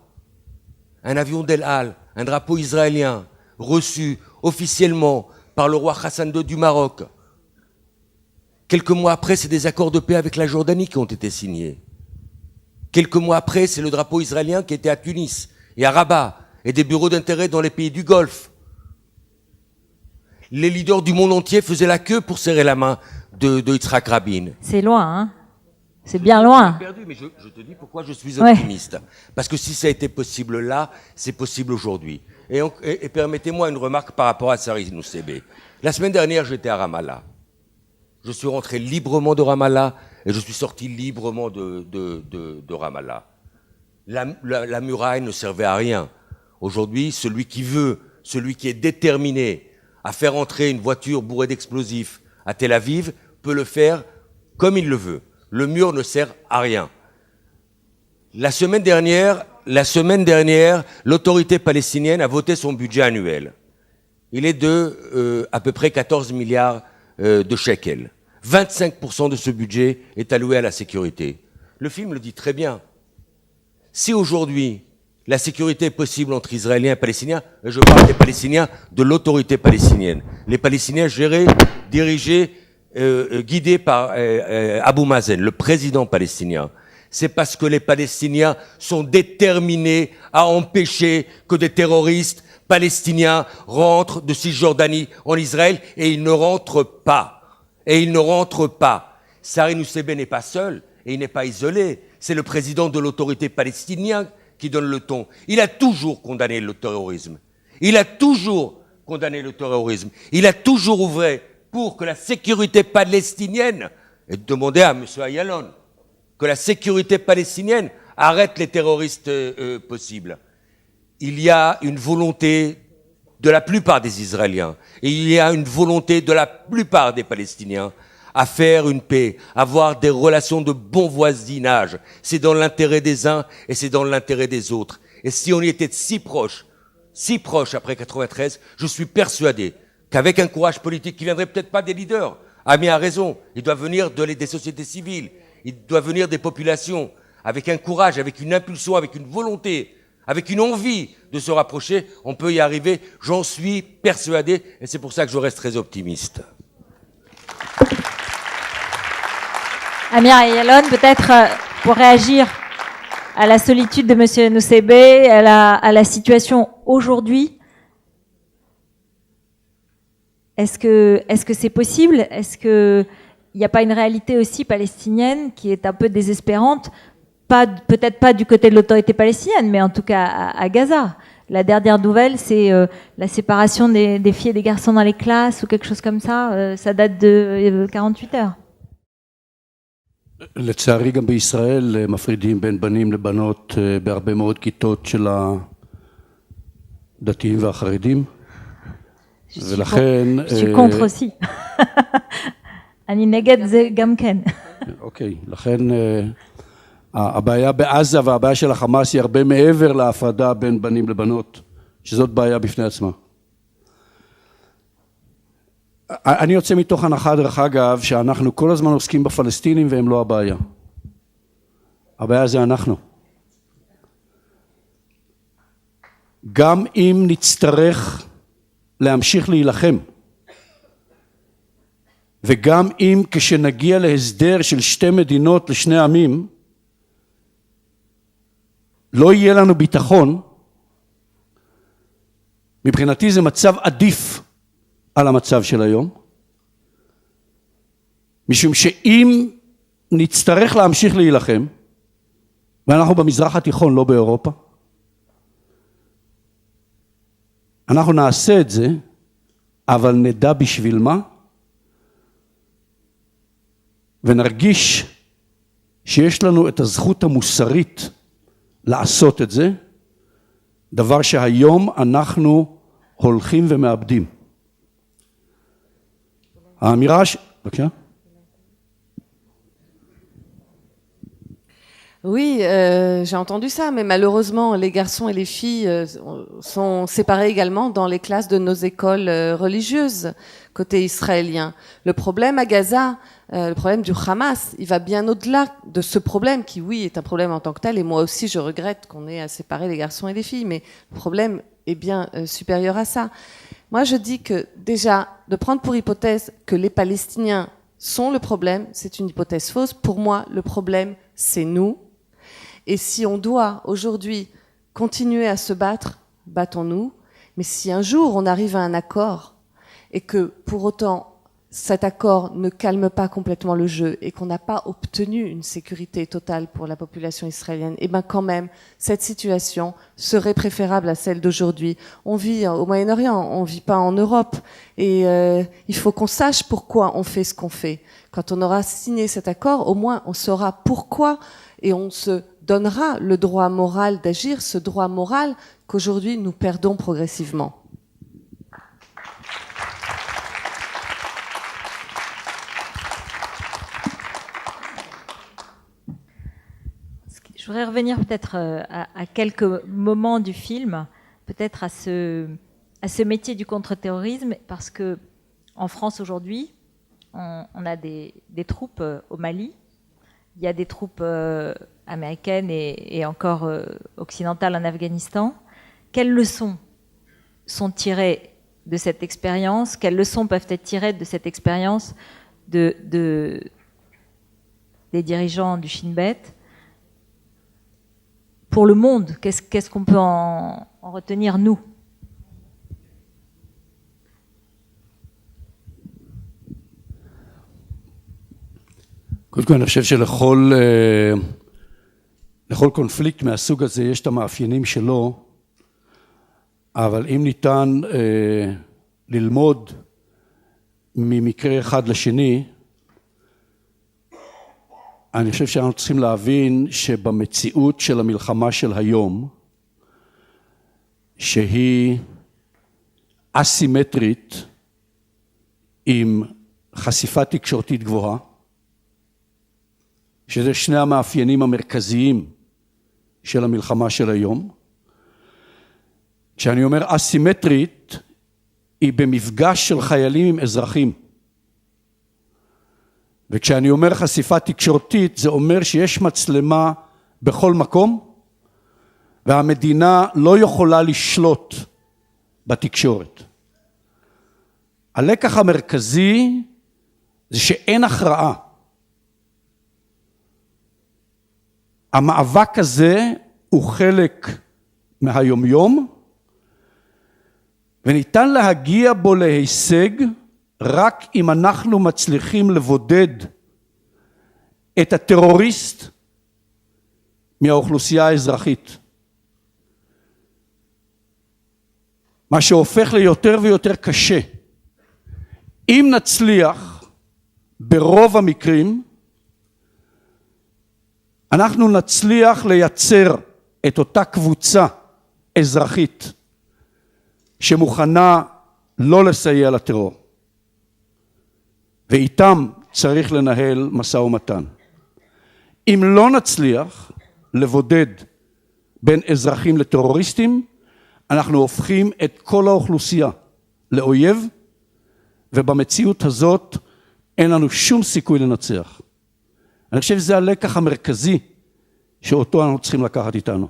Un avion d'El Al, un drapeau israélien, reçu officiellement par le roi Hassan II du Maroc. Quelques mois après, c'est des accords de paix avec la Jordanie qui ont été signés. Quelques mois après, c'est le drapeau israélien qui était à Tunis et à Rabat, et des bureaux d'intérêt dans les pays du Golfe. Les leaders du monde entier faisaient la queue pour serrer la main de Yitzhak Rabin. C'est loin, hein? C'est bien loin. Perdu, mais je te dis pourquoi je suis optimiste. Ouais. Parce que si ça a été possible là, c'est possible aujourd'hui. Et permettez-moi une remarque par rapport à Sarine Moussaïbé. La semaine dernière, j'étais à Ramallah. Je suis rentré librement de Ramallah et je suis sorti librement de Ramallah. La muraille ne servait à rien. Aujourd'hui, celui qui veut, celui qui est déterminé à faire entrer une voiture bourrée d'explosifs à Tel Aviv peut le faire comme il le veut. Le mur ne sert à rien. La semaine dernière, l'autorité palestinienne a voté son budget annuel. Il est de à peu près 14 milliards de shekels. 25% de ce budget est alloué à la sécurité. Le film le dit très bien. Si aujourd'hui, la sécurité est possible entre Israéliens et Palestiniens, je parle des Palestiniens, de l'autorité palestinienne. Les Palestiniens gérés, dirigés, guidés par Abou Mazen, le président palestinien. C'est parce que les Palestiniens sont déterminés à empêcher que des terroristes palestiniens rentrent de Cisjordanie en Israël, et ils ne rentrent pas. Sarine Moussaïbé n'est pas seul et il n'est pas isolé. C'est le président de l'autorité palestinienne qui donne le ton. Il a toujours condamné le terrorisme. Il a toujours ouvré pour que la sécurité palestinienne, et demander à M. Ayalon, que la sécurité palestinienne arrête les terroristes possibles. Il y a une volonté de la plupart des Israéliens, et il y a une volonté de la plupart des Palestiniens à faire une paix, à avoir des relations de bon voisinage. C'est dans l'intérêt des uns et c'est dans l'intérêt des autres. Et si on y était si proche après 93, je suis persuadé qu'avec un courage politique qui viendrait peut-être pas des leaders, Ami a raison, il doit venir des sociétés civiles, il doit venir des populations, avec un courage, avec une impulsion, avec une volonté, avec une envie de se rapprocher, on peut y arriver, j'en suis persuadé, et c'est pour ça que je reste très optimiste. Amir Ayalon, peut-être pour réagir à la solitude de M. Moussaïbé, à la situation aujourd'hui, est-ce que c'est possible? Est-ce qu'il n'y a pas une réalité aussi palestinienne qui est un peu désespérante? Peut-être pas du côté de l'autorité palestinienne, mais en tout cas à Gaza. La dernière nouvelle, c'est la séparation des filles et des garçons dans les classes ou quelque chose comme ça. Ça date de 48 heures. לצערי גם בישראל מפרידים בין בנים לבנות בהרבה מאוד כיתות של הדתיים והחרדים. ולכן... Je suis contre aussi. אני נגד זה גם כן. אוקיי, לכן הבעיה בעזה והבעיה של החמאס היא הרבה מעבר להפרדה בין בנים לבנות, שזאת בעיה בפני עצמה. אני יוצא מתוך הנחה, דרך אגב, שאנחנו כל הזמן עוסקים בפלסטינים והם לא הבעיה. הבעיה זה אנחנו. גם אם נצטרך להמשיך להילחם, וגם אם כשנגיע להסדר של שתי מדינות לשני עמים, לא יהיה לנו ביטחון, מבחינתי זה מצב עדיף על המצב של היום, משום שאם נצטרך להמשיך להילחם, ואנחנו במזרח התיכון, לא באירופה, אנחנו נעשה את זה, אבל נדע בשביל מה, ונרגיש שיש לנו את הזכות המוסרית לעשות את זה, דבר שהיום אנחנו הולכים ומאבדים. האמירה בבקשה. Oui, j'ai entendu ça, mais malheureusement, les garçons et les filles sont séparés également dans les classes de nos écoles religieuses, côté israélien. Le problème à Gaza, le problème du Hamas, il va bien au-delà de ce problème qui, oui, est un problème en tant que tel, et moi aussi je regrette qu'on ait à séparer les garçons et les filles, mais le problème est bien supérieur à ça. Moi je dis que déjà, de prendre pour hypothèse que les Palestiniens sont le problème, c'est une hypothèse fausse. Pour moi, le problème, c'est nous. Et si on doit aujourd'hui continuer à se battre, battons-nous. Mais si un jour on arrive à un accord et que pour autant cet accord ne calme pas complètement le jeu et qu'on n'a pas obtenu une sécurité totale pour la population israélienne, et ben quand même cette situation serait préférable à celle d'aujourd'hui. On vit au Moyen-Orient, on vit pas en Europe, et il faut qu'on sache pourquoi on fait ce qu'on fait. Quand on aura signé cet accord, au moins on saura pourquoi, et on se donnera le droit moral d'agir, ce droit moral qu'aujourd'hui nous perdons progressivement. Je voudrais revenir peut-être à quelques moments du film, peut-être à ce métier du contre-terrorisme, parce que en France aujourd'hui, on a des troupes au Mali, il y a des troupes américaines et encore occidentales en Afghanistan. Quelles leçons sont tirées de cette expérience? Quelles leçons peuvent être tirées de cette expérience des dirigeants du Shin Bet pour le monde? Qu'est-ce qu'on peut en retenir, nous? קודם כל אני חושב שלכל קונפליקט מהסוג הזה יש את המאפיינים שלו, אבל אם ניתן ללמוד ממקרה אחד לשני, אני חושב שאנחנו צריכים להבין שבמציאות של המלחמה של היום, שהיא אסימטרית עם חשיפה תקשורתית גבוהה, שזה שני המאפיינים המרכזיים של המלחמה של היום. כשאני אומר אסימטרית, היא במפגש של חיילים עם אזרחים. וכשאני אומר חשיפה תקשורתית, זה אומר שיש מצלמה בכל מקום, והמדינה לא יכולה לשלוט בתקשורת. הלקח המרכזי זה שאין הכרעה. המאבק הזה הוא חלק מהיומיום, וניתן להגיע בו להישג רק אם אנחנו מצליחים לבודד את הטרוריסט מהאוכלוסייה האזרחית. מה שהופך ליותר ויותר קשה. אם נצליח ברוב המקרים, אנחנו נצליח לייצר את אותה קבוצה אזרחית שמוכנה לא לסייע לטרור. ואיתם צריך לנהל משא ומתן. אם לא נצליח לבודד בין אזרחים לטרוריסטים, אנחנו הופכים את כל האוכלוסייה לאויב, ובמציאות הזאת אין לנו שום סיכוי לנצח. אני חושב שזה הלקח המרכזי שאותו אנחנו צריכים לקחת איתנו.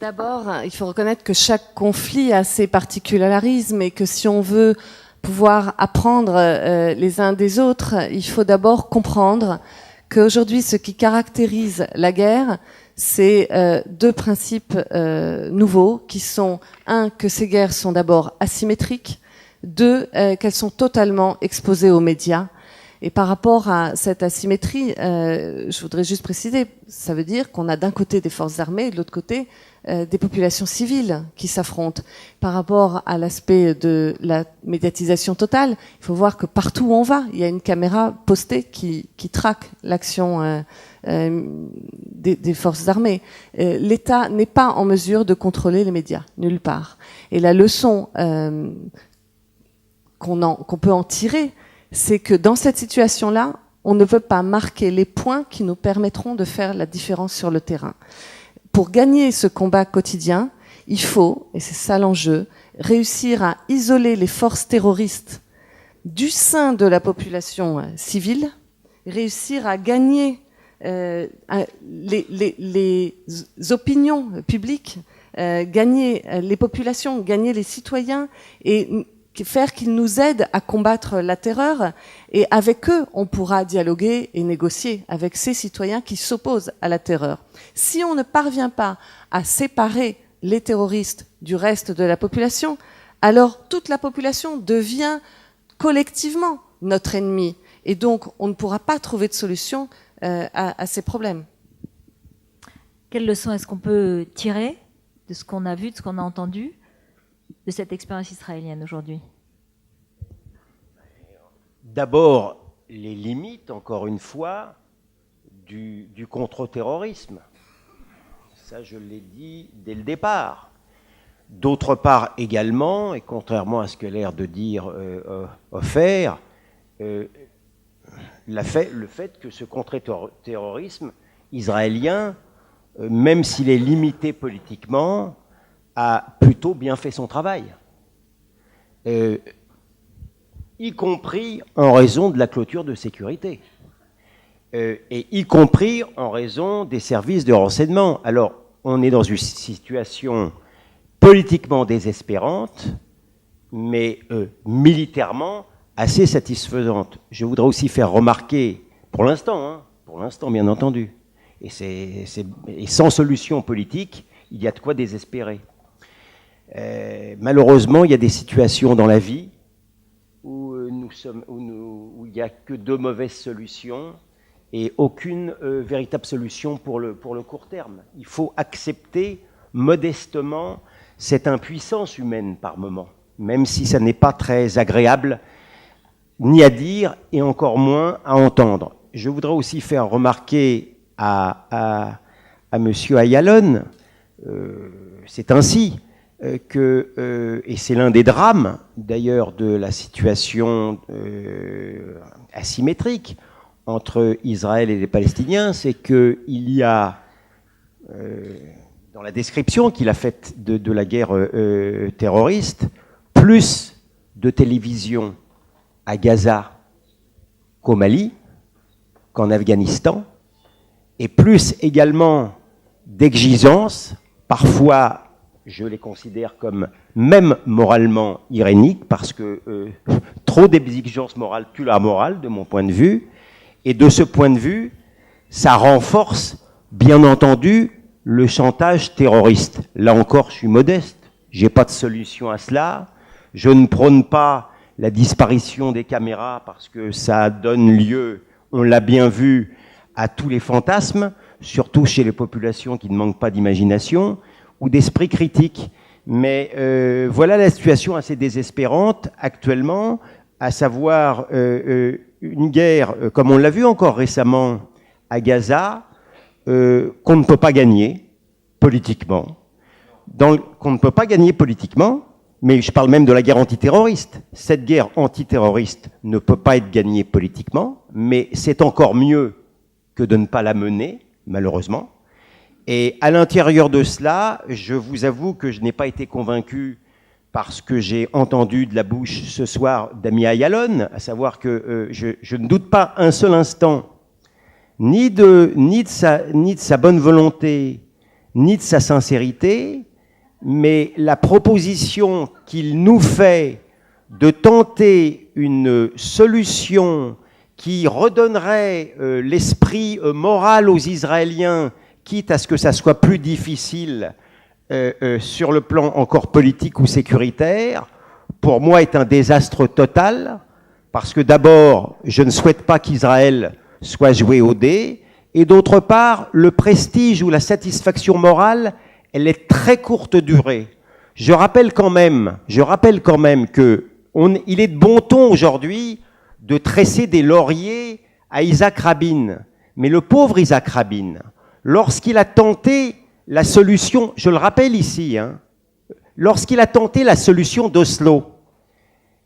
D'abord, il faut reconnaître que chaque conflit a ses particularismes et que si on veut pouvoir apprendre les uns des autres, il faut d'abord comprendre qu'aujourd'hui, ce qui caractérise la guerre, c'est deux principes nouveaux qui sont, un, que ces guerres sont d'abord asymétriques, deux, qu'elles sont totalement exposées aux médias. Et par rapport à cette asymétrie, je voudrais juste préciser, ça veut dire qu'on a d'un côté des forces armées et de l'autre côté des populations civiles qui s'affrontent. Par rapport à l'aspect de la médiatisation totale, il faut voir que partout où on va, il y a une caméra postée qui traque l'action des forces armées. L'État n'est pas en mesure de contrôler les médias, nulle part. Et la leçon qu'on peut en tirer, c'est que dans cette situation-là, on ne peut pas marquer les points qui nous permettront de faire la différence sur le terrain. Pour gagner ce combat quotidien, il faut, et c'est ça l'enjeu, réussir à isoler les forces terroristes du sein de la population civile, réussir à gagner les opinions publiques, gagner les populations, gagner les citoyens et faire qu'ils nous aident à combattre la terreur, et avec eux, on pourra dialoguer et négocier avec ces citoyens qui s'opposent à la terreur. Si on ne parvient pas à séparer les terroristes du reste de la population, alors toute la population devient collectivement notre ennemi, et donc on ne pourra pas trouver de solution à ces problèmes. Quelle leçon est-ce qu'on peut tirer de ce qu'on a vu, de ce qu'on a entendu, de cette expérience israélienne aujourd'hui? D'abord, les limites, encore une fois, du contre-terrorisme. Ça, je l'ai dit dès le départ. D'autre part également, et contrairement à ce que l'air de dire Ofer, le fait que ce contre-terrorisme israélien, même s'il est limité politiquement, a plutôt bien fait son travail, y compris en raison de la clôture de sécurité, et y compris en raison des services de renseignement. Alors, on est dans une situation politiquement désespérante, mais militairement assez satisfaisante. Je voudrais aussi faire remarquer, pour l'instant bien entendu, et sans solution politique, il y a de quoi désespérer. Malheureusement, il y a des situations dans la vie où il n'y a que deux mauvaises solutions et aucune véritable solution pour le court terme. Il faut accepter modestement cette impuissance humaine par moment, même si ça n'est pas très agréable ni à dire et encore moins à entendre. Je voudrais aussi faire remarquer à monsieur Ayalon, c'est ainsi que, et c'est l'un des drames d'ailleurs de la situation asymétrique entre Israël et les Palestiniens, c'est qu'il y a, dans la description qu'il a faite de la guerre terroriste, plus de télévision à Gaza qu'au Mali, qu'en Afghanistan, et plus également d'exigences, parfois je les considère comme même moralement iréniques, parce que trop d'exigences morales tue la morale, de mon point de vue, et de ce point de vue, ça renforce, bien entendu, le chantage terroriste. Là encore, je suis modeste, j'ai pas de solution à cela, je ne prône pas la disparition des caméras, parce que ça donne lieu, on l'a bien vu, à tous les fantasmes, surtout chez les populations qui ne manquent pas d'imagination, ou d'esprit critique. Mais voilà la situation assez désespérante actuellement, à savoir une guerre, comme on l'a vu encore récemment à Gaza, qu'on ne peut pas gagner politiquement. Qu'on ne peut pas gagner politiquement, mais je parle même de la guerre antiterroriste. Cette guerre antiterroriste ne peut pas être gagnée politiquement, mais c'est encore mieux que de ne pas la mener, malheureusement. Et à l'intérieur de cela, je vous avoue que je n'ai pas été convaincu par ce que j'ai entendu de la bouche ce soir d'Ami Ayalon, à savoir que je ne doute pas un seul instant ni de sa bonne volonté, ni de sa sincérité, mais la proposition qu'il nous fait de tenter une solution qui redonnerait l'esprit moral aux Israéliens, quitte à ce que ça soit plus difficile sur le plan encore politique ou sécuritaire, pour moi est un désastre total, parce que d'abord, je ne souhaite pas qu'Israël soit joué au dé, et d'autre part, le prestige ou la satisfaction morale, elle est très courte durée. Je rappelle quand même que il est de bon ton aujourd'hui de tresser des lauriers à Isaac Rabin. Mais le pauvre Isaac Rabin, lorsqu'il a tenté la solution, je le rappelle ici, lorsqu'il a tenté la solution d'Oslo,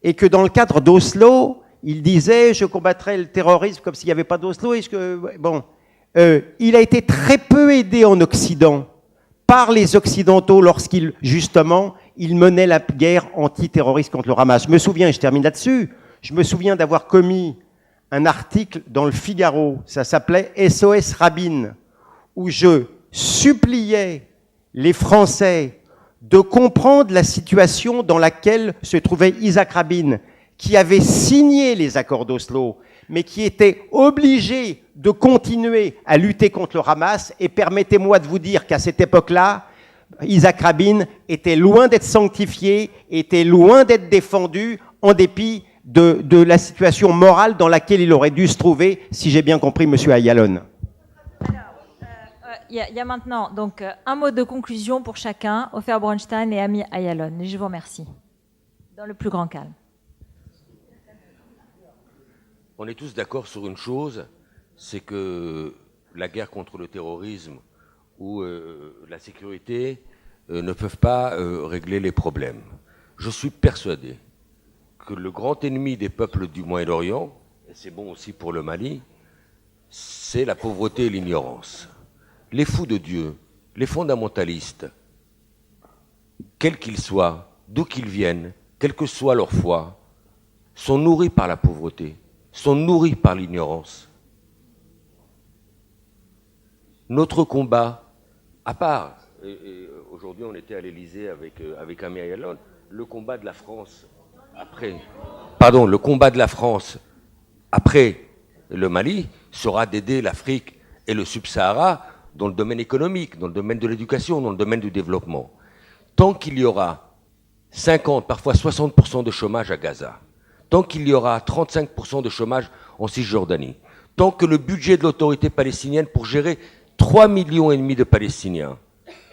et que dans le cadre d'Oslo, il disait « je combattrai le terrorisme comme s'il n'y avait pas d'Oslo », il a été très peu aidé en Occident par les Occidentaux lorsqu'il, justement, il menait la guerre antiterroriste contre le Hamas. Je me souviens, et je termine là-dessus, je me souviens d'avoir commis un article dans le Figaro, ça s'appelait « SOS Rabin », où je suppliais les Français de comprendre la situation dans laquelle se trouvait Isaac Rabin, qui avait signé les accords d'Oslo, mais qui était obligé de continuer à lutter contre le Hamas. Et permettez-moi de vous dire qu'à cette époque-là, Isaac Rabin était loin d'être sanctifié, était loin d'être défendu, en dépit de la situation morale dans laquelle il aurait dû se trouver, si j'ai bien compris, Monsieur Ayalon. Il y a maintenant donc un mot de conclusion pour chacun, Ofer Bronstein et Ami Ayalon. Je vous remercie. Dans le plus grand calme. On est tous d'accord sur une chose, c'est que la guerre contre le terrorisme ou la sécurité ne peuvent pas régler les problèmes. Je suis persuadé que le grand ennemi des peuples du Moyen-Orient, et c'est bon aussi pour le Mali, c'est la pauvreté et l'ignorance. Les fous de Dieu, les fondamentalistes, quels qu'ils soient, d'où qu'ils viennent, quelle que soit leur foi, sont nourris par la pauvreté, sont nourris par l'ignorance. Notre combat, à part, aujourd'hui on était à l'Élysée avec Ami Ayalon, le combat de la France après le Mali sera d'aider l'Afrique et le Sub-Sahara dans le domaine économique, dans le domaine de l'éducation, dans le domaine du développement. Tant qu'il y aura 50, parfois 60% de chômage à Gaza, tant qu'il y aura 35% de chômage en Cisjordanie, tant que le budget de l'autorité palestinienne pour gérer 3,5 millions de Palestiniens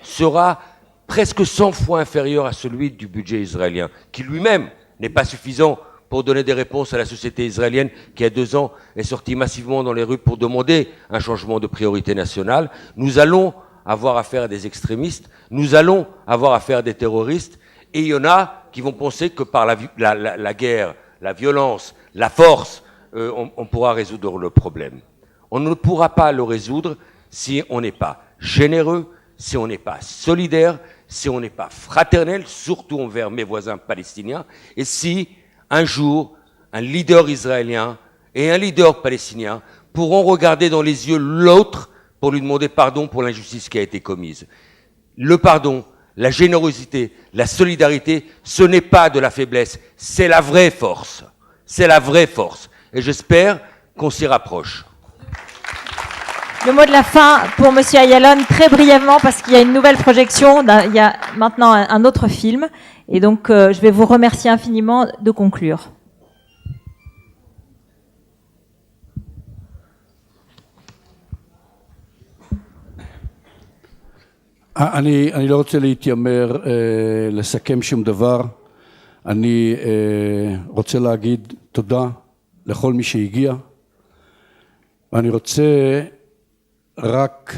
sera presque 100 fois inférieur à celui du budget israélien, qui lui-même n'est pas suffisant pour donner des réponses à la société israélienne qui, il y a 2 ans, est sortie massivement dans les rues pour demander un changement de priorité nationale. Nous allons avoir affaire à des extrémistes, nous allons avoir affaire à des terroristes, et il y en a qui vont penser que par la guerre, la violence, la force, on pourra résoudre le problème. On ne pourra pas le résoudre si on n'est pas généreux, si on n'est pas solidaire, si on n'est pas fraternel, surtout envers mes voisins palestiniens, et si un jour un leader israélien et un leader palestinien pourront regarder dans les yeux l'autre pour lui demander pardon pour l'injustice qui a été commise. Le pardon, la générosité, la solidarité, ce n'est pas de la faiblesse, c'est la vraie force. C'est la vraie force. Et j'espère qu'on s'y rapproche. Le mot de la fin pour Monsieur Ayalon, très brièvement, parce qu'il y a une nouvelle projection, il y a maintenant un autre film, et donc je vais vous remercier infiniment de conclure. אני לא רוצה להתיימר לסכם שום דבר. אני רוצה להגיד תודה לכל מי שהגיע. ואני רוצה רק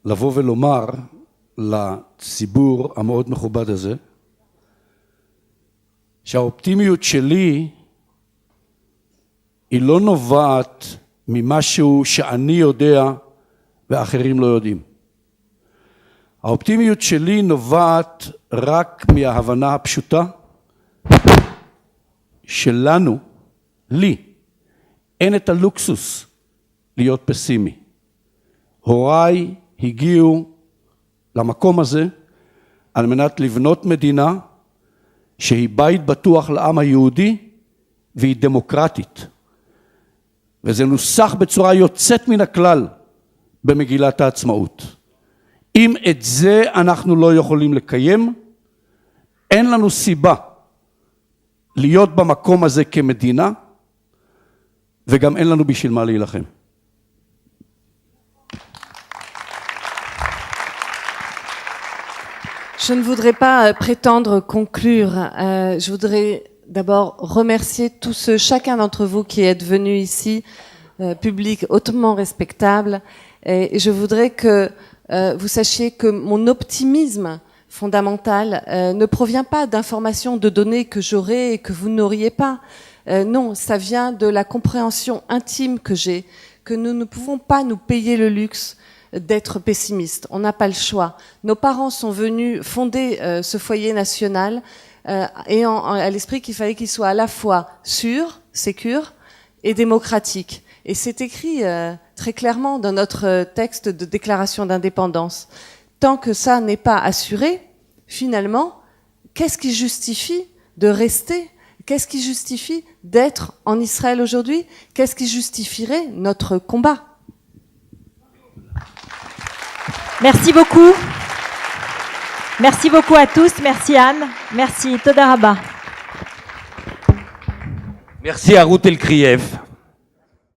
לבוא ולומר לציבור המאוד מכובד הזה, שהאופטימיות שלי היא לא נובעת ממשהו שאני יודע ואחרים לא יודעים. האופטימיות שלי נובעת רק מההבנה הפשוטה שלנו, לי, אין את הלוקסוס להיות פסימי. הוריי הגיעו למקום הזה על מנת לבנות מדינה שהיא בית בטוח לעם היהודי והיא דמוקרטית. וזה נוסח בצורה יוצאת מן הכלל במגילת העצמאות. אם את זה אנחנו לא יכולים לקיים, אין לנו סיבה להיות במקום הזה כמדינה, וגם אין לנו בשביל מה להילחם. Je ne voudrais pas prétendre conclure. Je voudrais d'abord remercier chacun d'entre vous qui êtes venus ici, public hautement respectable. Et je voudrais que vous sachiez que mon optimisme fondamental ne provient pas d'informations, de données que j'aurais et que vous n'auriez pas. Non, ça vient de la compréhension intime que j'ai, que nous ne pouvons pas nous payer le luxe d'être pessimiste. On n'a pas le choix. Nos parents sont venus fonder ce foyer national ayant à l'esprit qu'il fallait qu'il soit à la fois sûr, sécure et démocratique. Et c'est écrit très clairement dans notre texte de déclaration d'indépendance. Tant que ça n'est pas assuré, finalement, qu'est-ce qui justifie de rester ? Qu'est-ce qui justifie d'être en Israël aujourd'hui ? Qu'est-ce qui justifierait notre combat ? Merci beaucoup. Merci beaucoup à tous. Merci Anne. Merci. Toda Rabba. Merci à Ruth Elkrieff.